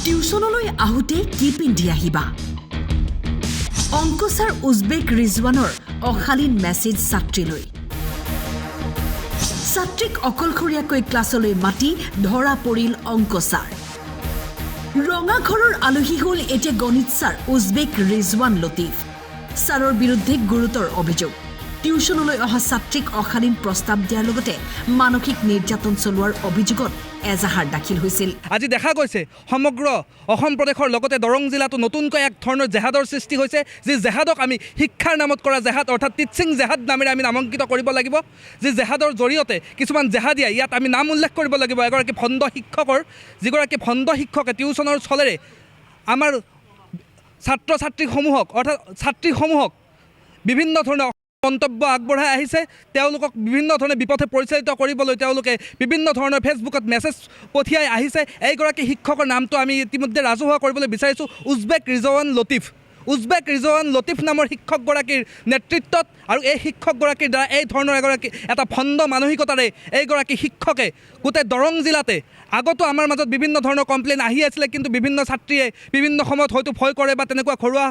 টিউচনলৈ আহোঁতে কি পিন্ধি আহিবা অংকুচাৰ উজবেক ৰিজৱানৰ অশালীন মেছেজ ছাত্ৰীলৈ ছাত্ৰীক অকলশৰীয়াকৈ ক্লাছলৈ মাতি ধৰা পৰিল অংকুচাৰ ৰঙাঘৰৰ আলহী হ'ল এতিয়া গণিত ছাৰ উজবেক ৰিজৱান লতিফ ছাৰৰ বিৰুদ্ধে গুৰুতৰ অভিযোগ টিউচনলৈ অহা ছাত্ৰীক অশালীন প্ৰস্তাৱ দিয়াৰ লগতে মানসিক নিৰ্যাতন চলোৱাৰ অভিযোগত এজাহাৰ দাখিল হৈছিল আজি দেখা গৈছে সমগ্ৰ অসম প্ৰদেশৰ লগতে দৰং জিলাতো নতুনকৈ এক ধৰণৰ জেহাদৰ সৃষ্টি হৈছে যি জেহাদক আমি শিক্ষাৰ নামত কৰা জেহাদ অৰ্থাৎ টিচিং জেহাদ নামেৰে আমি নামাঙ্কিত কৰিব লাগিব যি জেহাদৰ জৰিয়তে কিছুমান জেহাদিয়া ইয়াত আমি নাম উল্লেখ কৰিব লাগিব এগৰাকী ভণ্ড শিক্ষকৰ যিগৰাকী ভণ্ড শিক্ষকে টিউচনৰ চলেৰে আমাৰ ছাত্ৰ ছাত্ৰীসমূহক অৰ্থাৎ ছাত্ৰীসমূহক বিভিন্ন ধৰণৰ মন্তব্য আগবঢ়াই আহিছে তেওঁলোকক বিভিন্ন ধৰণে বিপথে পৰিচালিত কৰিবলৈ তেওঁলোকে বিভিন্ন ধৰণৰ ফেচবুকত মেছেজ পঠিয়াই আহিছে এইগৰাকী শিক্ষকৰ নামটো আমি ইতিমধ্যে ৰাজহুৱা কৰিবলৈ বিচাৰিছোঁ উজবেক ৰিজৱান লতিফ নামৰ শিক্ষকগৰাকীৰ নেতৃত্বত আৰু এই শিক্ষকগৰাকীৰ দ্বাৰা এই ধৰণৰ এটা ভণ্ড মানসিকতাৰে এইগৰাকী শিক্ষকে গোটেই দৰং জিলাতে আগতো আমাৰ মাজত বিভিন্ন ধৰণৰ কমপ্লেইন আহি আছিলে কিন্তু বিভিন্ন ছাত্ৰীয়ে বিভিন্ন সময়ত হয়তো ভয় কৰে বা তেনেকুৱা ঘৰুৱা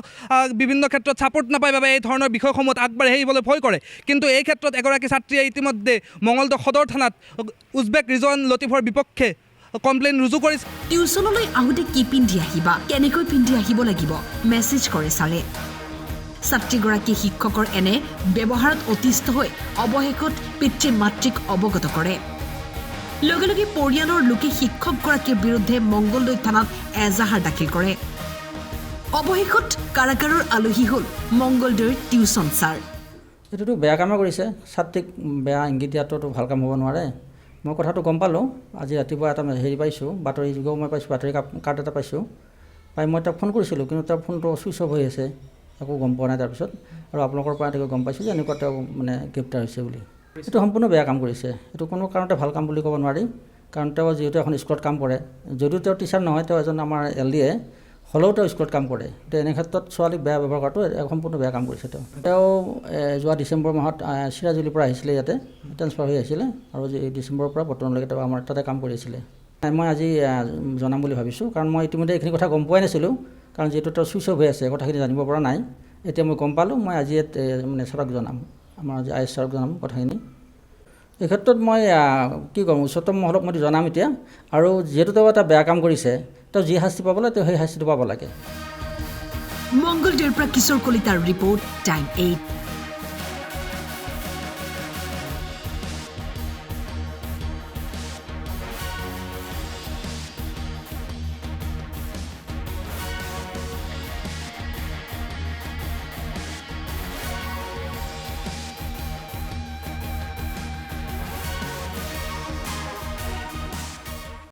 বিভিন্ন ক্ষেত্ৰত ছাপোৰ্ট নাপায় বাবে এই ধৰণৰ বিষয়সমূহত আগবাঢ়ি আহিবলৈ ভয় কৰে কিন্তু এই ক্ষেত্ৰত এগৰাকী ছাত্ৰীয়ে ইতিমধ্যে মঙলদৈ সদৰ থানাত উজবেক ৰিজৱান লতিফৰ বিপক্ষে কমপ্লেইন ৰুজু কৰিছে টিউচনলৈ আহোঁতে কি পিন্ধি আহিবা কেনেকৈ পিন্ধি আহিব লাগিব মেছেজ কৰে ছাৰে ছাত্ৰীগৰাকী শিক্ষকৰ এনে ব্যৱহাৰত অতিষ্ঠ হৈ অৱশেষত পিতৃ মাতৃক অৱগত কৰে লগে লগে পৰিয়ালৰ লোকে শিক্ষকগৰাকীৰ বিৰুদ্ধে মংগলদৈ থানাত এজাহাৰ দাখিল কৰে অৱশেষত কাৰাগাৰৰ আলহী হ'ল মংগলদৈৰ টিউচন ছাৰ এইটোতো বেয়া কামে কৰিছে ছাত্ৰীক বেয়া ইংগিত দিয়াটোতো ভাল কাম হ'ব নোৱাৰে মই কথাটো গম পালোঁ আজি ৰাতিপুৱা এটা পাইছোঁ বাতৰি যুগেও মই পাইছোঁ বাতৰি কাৰ্ড এটা পাইছোঁ পাই মই তাক ফোন কৰিছিলোঁ কিন্তু তাৰ ফোনটো ছুইচ অফ হৈ আছে একো গম পোৱা নাই তাৰপিছত আৰু আপোনালোকৰ পৰা এনেকৈ গম পাইছোঁ যে এনেকুৱা তেওঁ গ্ৰেপ্তাৰ হৈছে বুলি এইটো সম্পূৰ্ণ বেয়া কাম কৰিছে এইটো কোনো কাৰণতে ভাল কাম বুলি ক'ব নোৱাৰি কাৰণ তেওঁ যিহেতু এখন স্কুলত কাম কৰে যদিও তেওঁ টিচাৰ নহয় তেওঁ এজন আমাৰ LDA হ'লেও তেওঁ স্কুলত কাম কৰে তো এনে ক্ষেত্ৰত ছোৱালীক বেয়া ব্যৱহাৰ কৰাটো সম্পূৰ্ণ বেয়া কাম কৰিছে তেওঁ যোৱা ডিচেম্বৰ মাহত চিৰাজুলিৰ পৰা আহিছিলে ইয়াতে ট্ৰেন্সফাৰ হৈ আহিছিলে আৰু এই ডিচেম্বৰৰ পৰা বৰ্তমানলৈকে তেওঁ আমাৰ তাতে কাম কৰি আছিলে মই আজি জনাম বুলি ভাবিছোঁ কাৰণ মই ইতিমধ্যে এইখিনি কথা গম পোৱাই নাছিলোঁ কাৰণ যিহেতু তেওঁ ছুইচ অফ হৈ আছে কথাখিনি জানিব পৰা নাই এতিয়া মই গম পালোঁ মই আজি ছাৰক জনাম আমাৰ আজি IS ছাৰক জনাম কথাখিনি এই ক্ষেত্ৰত মই কি ক'ম উচ্চতম মহলক মই জনাম এতিয়া আৰু যিহেতু তেওঁ এটা বেয়া কাম কৰিছে তেওঁ যি শাস্তি পাব লাগে তেওঁ সেই শাস্তিটো পাব লাগে মংগলদৈৰ পৰা কিশোৰ কলিতাৰ ৰিপৰ্ট টাইম 8